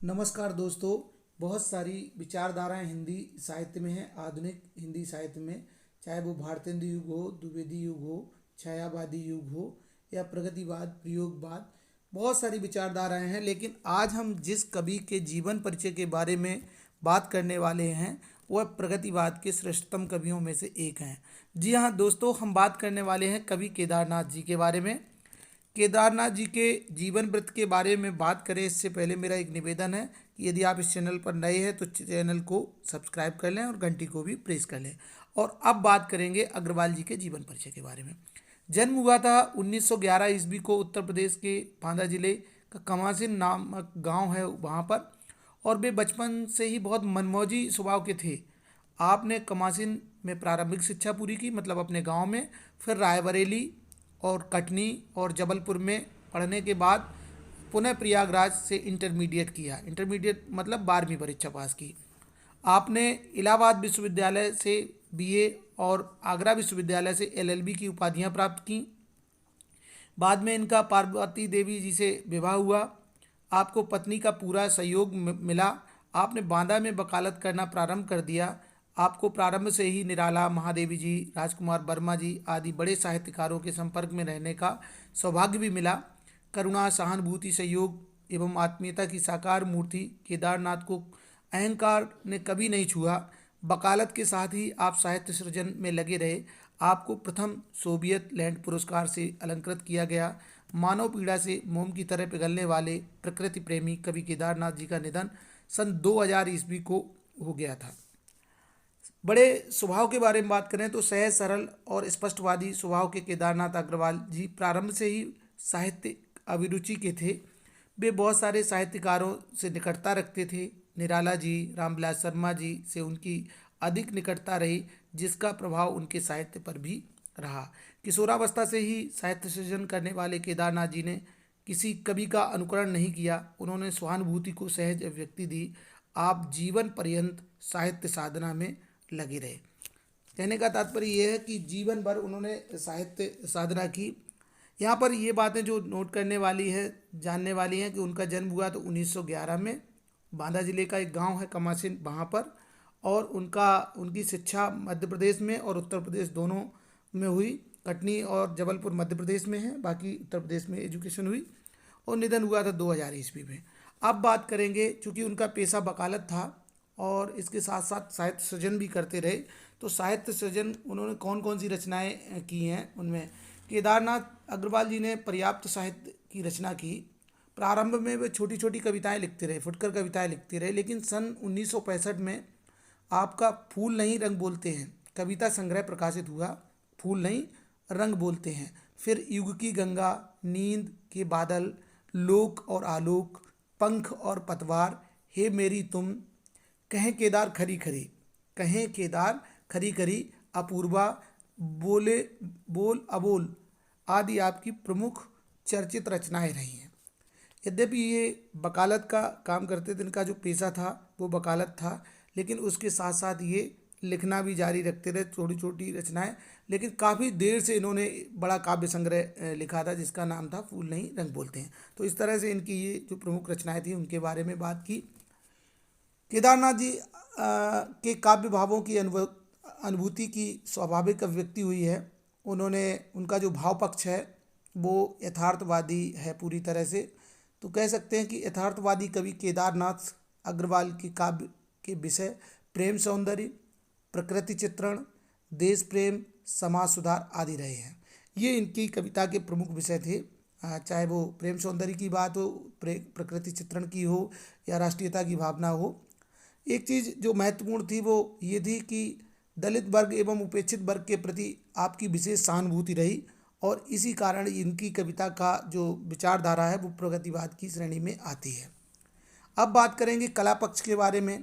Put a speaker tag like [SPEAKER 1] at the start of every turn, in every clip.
[SPEAKER 1] नमस्कार दोस्तों। बहुत सारी विचारधाराएं हिंदी साहित्य में हैं। आधुनिक हिंदी साहित्य में, चाहे वो भारतेंदु युग हो, द्विवेदी युग हो, छायावादी युग हो या प्रगतिवाद, प्रयोगवाद, बहुत सारी विचारधाराएं हैं। लेकिन आज हम जिस कवि के जीवन परिचय के बारे में बात करने वाले हैं वह प्रगतिवाद के श्रेष्ठतम कवियों में से एक हैं। जी हाँ दोस्तों, हम बात करने वाले हैं कवि केदारनाथ जी के बारे में। केदारनाथ जी के जीवन वृत्त के बारे में बात करें इससे पहले मेरा एक निवेदन है कि यदि आप इस चैनल पर नए हैं तो चैनल को सब्सक्राइब कर लें और घंटी को भी प्रेस कर लें। और अब बात करेंगे अग्रवाल जी के जीवन परिचय के बारे में। जन्म हुआ था 1911 ईस्वी को उत्तर प्रदेश के बांदा जिले का कमासिन नामक गांव है वहाँ पर। और वे बचपन से ही बहुत मनमौजी स्वभाव के थे। आपने कमासिन में प्रारंभिक शिक्षा पूरी की, मतलब अपने गांव में। फिर रायबरेली और कटनी और जबलपुर में पढ़ने के बाद पुनः प्रयागराज से इंटरमीडिएट किया। इंटरमीडिएट मतलब 12वीं परीक्षा पास की। आपने इलाहाबाद विश्वविद्यालय से बीए और आगरा विश्वविद्यालय से एलएलबी की उपाधियां प्राप्त की। बाद में इनका पार्वती देवी जी से विवाह हुआ। आपको पत्नी का पूरा सहयोग मिला। आपने बांदा में वकालत करना प्रारंभ कर दिया। आपको प्रारंभ से ही निराला, महादेवी जी, राजकुमार वर्मा जी आदि बड़े साहित्यकारों के संपर्क में रहने का सौभाग्य भी मिला। करुणा, सहानुभूति, सहयोग एवं आत्मीयता की साकार मूर्ति केदारनाथ को अहंकार ने कभी नहीं छुआ। वकालत के साथ ही आप साहित्य सृजन में लगे रहे। आपको प्रथम सोवियत लैंड पुरस्कार से अलंकृत किया गया। मानव पीड़ा से मोम की तरह पिघलने वाले प्रकृति प्रेमी कवि केदारनाथ जी का निधन सन 2000 ईस्वी को हो गया था। बड़े स्वभाव के बारे में बात करें तो सहज, सरल और स्पष्टवादी स्वभाव के केदारनाथ अग्रवाल जी प्रारंभ से ही साहित्य अभिरुचि के थे। वे बहुत सारे साहित्यकारों से निकटता रखते थे। निराला जी, रामविलास शर्मा जी से उनकी अधिक निकटता रही, जिसका प्रभाव उनके साहित्य पर भी रहा। किशोरावस्था से ही साहित्य सृजन करने वाले केदारनाथ जी ने किसी कवि का अनुकरण नहीं किया। उन्होंने सहानुभूति को सहज अभिव्यक्ति दी। आप जीवन पर्यंत साहित्य साधना में लगे रहे। कहने का तात्पर्य यह है कि जीवन भर उन्होंने साहित्य साधना की। यहाँ पर ये बातें जो नोट करने वाली है, जानने वाली हैं कि उनका जन्म हुआ तो 1911 में बांदा जिले का एक गांव है कमासिन, वहाँ पर। और उनकी शिक्षा मध्य प्रदेश में और उत्तर प्रदेश दोनों में हुई। कटनी और जबलपुर मध्य प्रदेश में है, बाकी उत्तर प्रदेश में एजुकेशन हुई। और निधन हुआ था 2000 ईस्वी में। अब बात करेंगे, चूँकि उनका पेशा वकालत था और इसके साथ साथ साहित्य सृजन भी करते रहे, तो साहित्य सृजन उन्होंने कौन कौन सी रचनाएं की हैं उनमें केदारनाथ अग्रवाल जी ने पर्याप्त साहित्य की रचना की। प्रारंभ में वे छोटी छोटी कविताएं लिखते रहे, फुटकर कविताएं लिखते रहे, लेकिन सन 1965 में आपका फूल नहीं रंग बोलते हैं कविता संग्रह प्रकाशित हुआ। फूल नहीं रंग बोलते हैं। फिर युग की गंगा, नींद के बादल, लोक और आलोक, पंख और पतवार, हे मेरी तुम, कहें केदार खरी खरी, कहें केदार खरी खरी, अपूर्वा, बोले बोल अबोल आदि आपकी प्रमुख चर्चित रचनाएं रही हैं। यद्यपि ये वकालत का काम करते थे, इनका जो पेशा था वो वकालत था, लेकिन उसके साथ साथ ये लिखना भी जारी रखते रहे, छोटी छोटी रचनाएं। लेकिन काफ़ी देर से इन्होंने बड़ा काव्य संग्रह लिखा था जिसका नाम था फूल नहीं रंग बोलते हैं। तो इस तरह से इनकी ये जो प्रमुख रचनाएं थी उनके बारे में बात की। केदारनाथ जी के काव्य भावों की अनुभूति की स्वाभाविक अभिव्यक्ति हुई है। उनका जो भाव पक्ष है वो यथार्थवादी है पूरी तरह से। तो कह सकते हैं कि यथार्थवादी कवि केदारनाथ अग्रवाल की काव्य के विषय प्रेम, सौंदर्य, प्रकृति चित्रण, देश प्रेम, समाज सुधार आदि रहे हैं। ये इनकी कविता के प्रमुख विषय थे। चाहे वो प्रेम सौंदर्य की बात हो, प्रकृति चित्रण की हो या राष्ट्रीयता की भावना हो। एक चीज़ जो महत्वपूर्ण थी वो ये थी कि दलित वर्ग एवं उपेक्षित वर्ग के प्रति आपकी विशेष सहानुभूति रही, और इसी कारण इनकी कविता का जो विचारधारा है वो प्रगतिवाद की श्रेणी में आती है। अब बात करेंगे कला पक्ष के बारे में।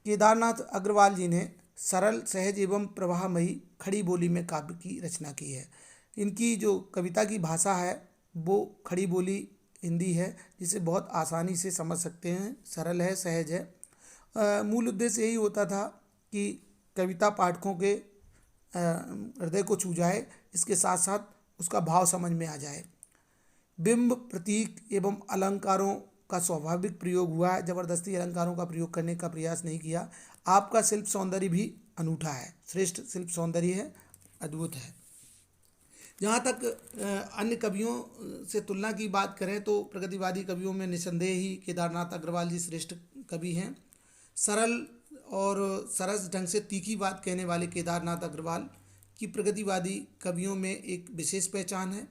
[SPEAKER 1] केदारनाथ अग्रवाल जी ने सरल, सहज एवं प्रवाहमयी खड़ी बोली में काव्य की रचना की है। इनकी जो कविता की भाषा है वो खड़ी बोली हिंदी है, जिसे बहुत आसानी से समझ सकते हैं, सरल है, सहज है। मूल उद्देश्य यही होता था कि कविता पाठकों के हृदय को छू जाए, इसके साथ साथ उसका भाव समझ में आ जाए। बिंब, प्रतीक एवं अलंकारों का स्वाभाविक प्रयोग हुआ है, जबरदस्ती अलंकारों का प्रयोग करने का प्रयास नहीं किया। आपका शिल्प सौंदर्य भी अनूठा है, श्रेष्ठ शिल्प सौंदर्य है, अद्भुत है। जहाँ तक अन्य कवियों से तुलना की बात करें तो प्रगतिवादी कवियों में निसंदेह ही केदारनाथ अग्रवाल जी श्रेष्ठ कवि हैं। सरल और सरस ढंग से तीखी बात कहने वाले केदारनाथ अग्रवाल की प्रगतिवादी कवियों में एक विशेष पहचान है।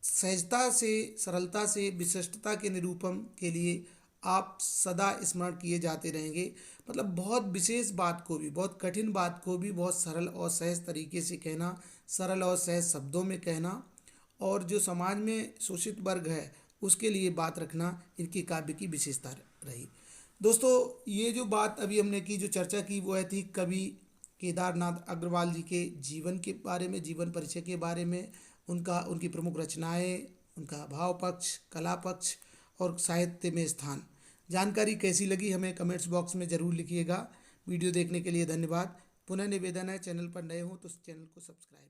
[SPEAKER 1] सहजता से, सरलता से, विशिष्टता के निरूपण के लिए आप सदा स्मरण किए जाते रहेंगे। मतलब बहुत विशेष बात को भी, बहुत कठिन बात को भी बहुत सरल और सहज तरीके से कहना, सरल और सहज शब्दों में कहना, और जो समाज में शोषित वर्ग है उसके लिए बात रखना इनकी काव्य की विशेषता रही। दोस्तों, ये जो बात अभी हमने की, जो चर्चा की, वो थी कवि केदारनाथ अग्रवाल जी के जीवन के बारे में, जीवन परिचय के बारे में, उनकी प्रमुख रचनाएं, उनका भाव पक्ष, कला पक्ष और साहित्य में स्थान। जानकारी कैसी लगी हमें कमेंट्स बॉक्स में ज़रूर लिखिएगा। वीडियो देखने के लिए धन्यवाद। पुनः निवेदन है, चैनल पर नए हो तो चैनल को सब्सक्राइब